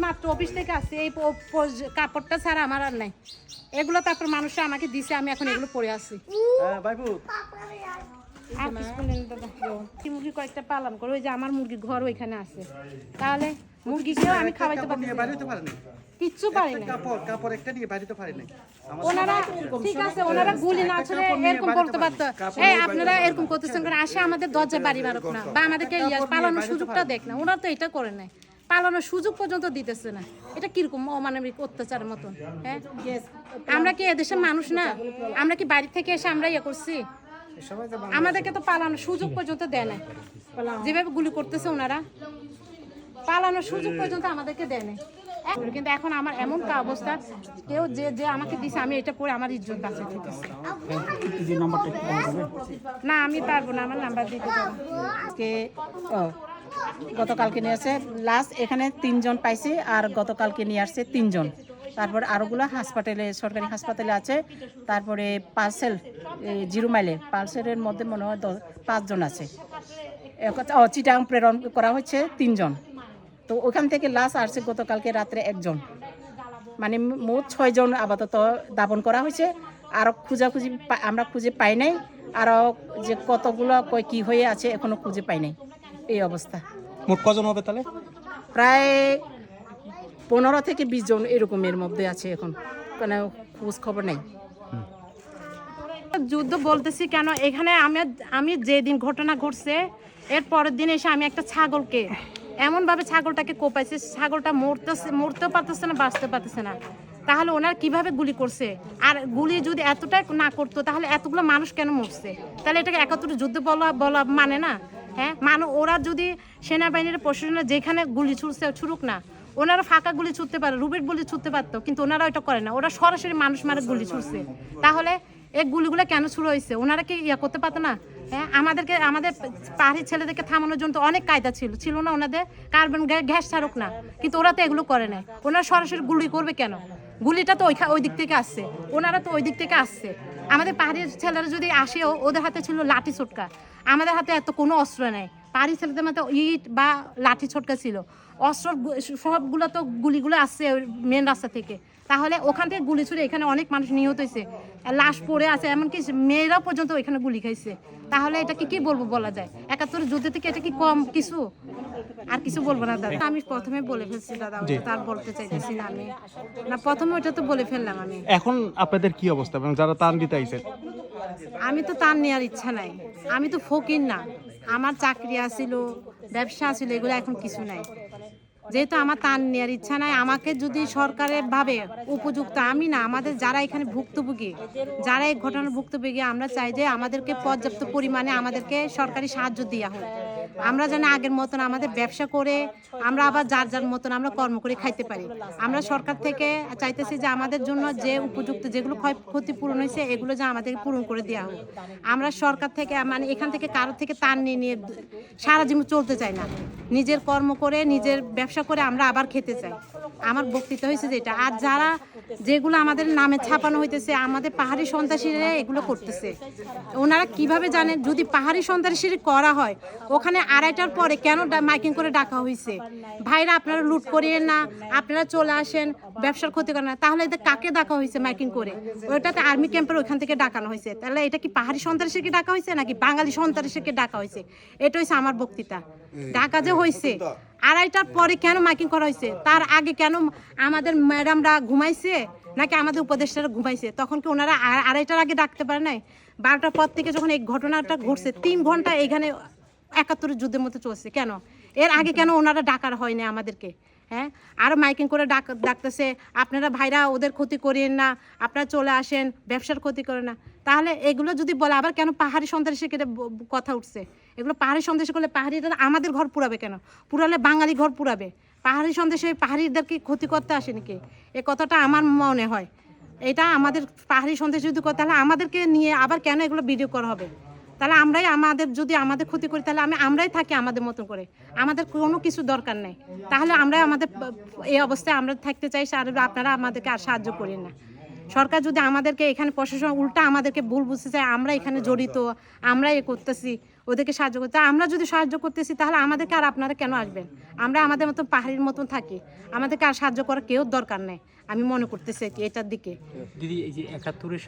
মাত্র অফিস থেকে আসছে, এই কাপড়টা ছাড়া আমার আর নাই। এগুলো তারপর মানুষরা আমাকে দিছে, আমি এখন এগুলো পরে আছি। আর কিছু বলেন দাদা, মুরগি কয়েকটা পালন করে, ওই যে আমার মুরগির ঘর ওইখানে আছে, তাহলে মুরগিকেও আমি খাওয়াইতে পারি কিচ্ছু পারি না। ওনারা ঠিক আছে, ওনারা গুলি না ছড়ে এরকম করতে পারতো। এই আপনারা এরকম করতেছেন করে আসে আমাদের দরজা বাড়ি মারক না, বা আমাদেরকে পালানোর সুযোগটা দেখ না। ওনারা তো এটা করে নাই, পালানোর সুযোগ পর্যন্ত দিতেছে না। এটা কিরকম অমানবিক অত্যাচারের মতন। হ্যাঁ, আমরা কি এদেশের মানুষ না? আমরা কি বাড়ি থেকে এসে আমরা ইয়ে করছি? আমাদেরকে তো পালানোর সুযোগ পর্যন্ত দেয় না। যেভাবে গুলি করতেছে ওনারা, পালানোর সুযোগ পর্যন্ত আমাদেরকে দেয় না। কিন্তু এখন আমার এমন অবস্থা, কেউ যে যে আমাকে দিছে, আমি এটা পরে আমার ইজ্জত বাঁচে দিতেছে না। আমি পারবো না, আমার নাম্বার দিতে পারবো। গতকালকে নিয়ে আসছে লাস্ট, এখানে 3 জন পাইছি, আর গতকালকে নিয়ে আসছে 3 জন। তারপর আরোগুলো হাসপাতালে, সরকারি হাসপাতালে আছে। তারপরে পার্সেল 0 মাইলে, পার্সেলের মধ্যে মনে হয় 5 জন আছে। চিটাং প্রেরণ করা হচ্ছে 3 জন। তো ওখান থেকে লাস্ট আসছে গতকালকে রাত্রে 1 জন, মানে মোট 6 জন আপাতত দাপন করা হয়েছে। আরও খুঁজাখুঁজি আমরা খুঁজে পাই নাই, আরও যে কতগুলো কি হয়ে আছে এখনো খুঁজে পাই নাই। এই অবস্থা। মোট কজন হবে তাহলে? প্রায় 15 থেকে 20 জন এরকমের মধ্যে আছে, এখন কোনো খোঁজ খবর নেই। যুদ্ধ বলতেছি কেন, এখানে আমি যেদিন ঘটনা ঘটছে এর পরের দিন এসে আমি একটা ছাগলকে এমনভাবে ছাগলটাকে কোপাইছে, ছাগলটা মরতেও পারতেছে না, বাঁচতে পারতেছে না। তাহলে ওনার কিভাবে গুলি করছে? আর গুলি যদি এতটাই না করতো তাহলে এতগুলো মানুষ কেন মরছে? তাহলে এটাকে 71 যুদ্ধ বলা মানে না? হ্যাঁ, ওরা যদি সেনাবাহিনীর প্রশাসনের যেখানে গুলি ছুড়ুক না, ওনারা ফাঁকা গুলি ছুটতে পারে, রুবিট গুলি ছুটতে পারতো, কিন্তু ওনারা ওইটা করে না। ওরা সরাসরি মানুষ মারে গুলি ছুটছে। তাহলে এই গুলিগুলো কেন শুরু হয়েছে? ওনারা কি ইয়া করতে পারতো না? হ্যাঁ, আমাদের পাহাড়ি ছেলেদেরকে থামানোর জন্য অনেক কায়দা ছিল না ওনাদের, কার্বন গ্যাস ছাড়ুক না, কিন্তু ওরা তো এগুলো করে নাই। ওনারা সরাসরি গুলি করবে কেন? গুলিটা তো ওই দিক থেকে আসছে, ওনারা তো ওই দিক থেকে আসছে। আমাদের পাহাড়ি ছেলেরা যদি আসেও, ওদের হাতে ছিল লাঠি ছোটকা, আমাদের হাতে এত কোনো অস্ত্র নেই। পাহাড়ি ছেলেদের মধ্যে ইট বা লাঠি ছোটকা ছিল, অস্ত্র সবগুলো তো গুলিগুলো আসছে মেন রাস্তা থেকে। তাহলে ওখান থেকে গুলি ছুড়ে এখানে অনেক মানুষ নিহত হয়েছে, লাশ পড়ে আছে, এমনকি মেয়েরাও পর্যন্ত ওইখানে গুলি খাইছে। তাহলে এটাকে কি বলবো, বলা যায় 71 যুদ্ধ থেকে এটা কি কম কিছু? আর কিছু বলবো না দাদা, আমি প্রথমে বলে ফেলছি দাদা, তার বলতে চাইতেছি না আমি, না প্রথমে ওইটা তো বলে ফেললাম আমি। এখন আপনাদের কি অবস্থা, মানে যারা ত্রাণ দিতে আইছে? আমি তো তার নেওয়ার ইচ্ছা নাই, আমি তো ফকির না, আমার চাকরি আছিল, ব্যবসা আছিল, এগুলো এখন কিছু নাই। যেহেতু আমার তার নেওয়ার ইচ্ছা নাই, আমাকে যদি সরকারের ভাবে উপযুক্ত, আমি না, আমাদের যারা এখানে ভুক্তভোগী, যারা এই ঘটনার ভুক্তভোগী, আমরা চাই যে আমাদেরকে পর্যাপ্ত পরিমাণে আমাদেরকে সরকারি সাহায্য দেওয়া হোক। আমরা যেন আগের মতন আমাদের ব্যবসা করে আমরা আবার যার মতন আমরা কর্ম করে খাইতে পারি। আমরা সরকার থেকে চাইতেছি যে আমাদের জন্য যে উপযুক্ত যেগুলো ক্ষয়ক্ষতি পূরণ হয়েছে এগুলো যে আমাদেরকে পূরণ করে দেওয়া হোক। আমরা সরকার থেকে, মানে এখান থেকে কারোর থেকে তার নিয়ে সারা জীবন চলতে চাই না, নিজের কর্ম করে নিজের ব্যবসা করে আমরা আবার খেতে চাই। আমার বক্তৃতা হয়েছে যেটা। আর যারা যেগুলো আমাদের নামে ছাপানো হইতেছে, আমাদের পাহাড়ি সন্ত্রাসীরা এগুলো করতেছে, ওনারা কিভাবে জানেন? যদি পাহাড়ি সন্ত্রাসী করা হয়, ওখানে 2:30টার পরে কেন মাইকিং করে ডাকা হয়েছে? ভাইরা আপনারা লুট করিয়েন না, আপনারা চলে আসেন, ব্যবসার ক্ষতি করেন না। তাহলে এদের কাকে ডাকা হয়েছে মাইকিং করে? ওইটাতে আর্মি ক্যাম্পের ওইখান থেকে ডাকানো হয়েছে। তাহলে এটা কি পাহাড়ি সন্ত্রাসীকে ডাকা হয়েছে নাকি বাঙালি সন্ত্রাসীকে ডাকা হয়েছে? এটা হচ্ছে আমার বক্তৃতা। ডাকা যে হয়েছে 2:30টার পরে কেন মাইকিং করা হয়েছে? তার আগে কেন আমাদের ম্যাডামরা ঘুমাইছে নাকি আমাদের উপদেষ্টারা ঘুমাইছে? তখন কি ওনারা 2:30টার আগে ডাকতে পারে নাই? 12টার পর থেকে যখন এই ঘটনাটা ঘটছে, 3 ঘন্টা এখানে 71 যুদ্ধের মতো চলছে। কেন এর আগে কেন ওনারা ডাকার হয় না আমাদেরকে? হ্যাঁ, আরও মাইকিং করে ডাকতেছে, আপনারা ভাইরা ওদের ক্ষতি করিয়েন না, আপনারা চলে আসেন, ব্যবসার ক্ষতি করেন না। তাহলে এগুলো যদি বলে, আবার কেন পাহাড়ি সন্ত্রাসী কথা উঠছে? এগুলো পাহাড়ি সন্ত্রাসী করলে পাহাড়িরা আমাদের ঘর পুরাবে কেন? পুরালে বাঙালি ঘর পুরাবে। পাহাড়ি সন্ত্রাসী পাহাড়িদেরকে ক্ষতি করতে আসে নাকি? এ কথাটা আমার মনে হয়। এটা আমাদের পাহাড়ি সন্ত্রাসী যদি করতে, তাহলে আমাদেরকে নিয়ে আবার কেন এগুলো ভিডিও করা হবে? তাহলে আমরাই যদি আমাদের ক্ষতি করি, তাহলে আমরাই থাকি আমাদের মতো করে, আমাদের কোনো কিছু দরকার নেই। তাহলে আমরাই আমাদের এই অবস্থায় আমরা থাকতে চাই, আর আপনারা আমাদেরকে আর সাহায্য করেন না। সরকার যদি আমাদেরকে এখানে প্রশাসন উল্টা আমাদেরকে ভুল বুঝতে চায়, আমরা এখানে জড়িত, আমরা করতেছি, ওদেরকে সাহায্য করতে। আমরা যদি সাহায্য করতেছি তাহলে আমাদেরকে আর আপনারা কেন আসবেন? আমরা আমাদের মতন পাহাড়ির মতন থাকি, আমাদেরকে আর সাহায্য করার কেউ দরকার নেই। আমি মনে করতেছি এটার দিকে। দিদি এই যে ৭১-এর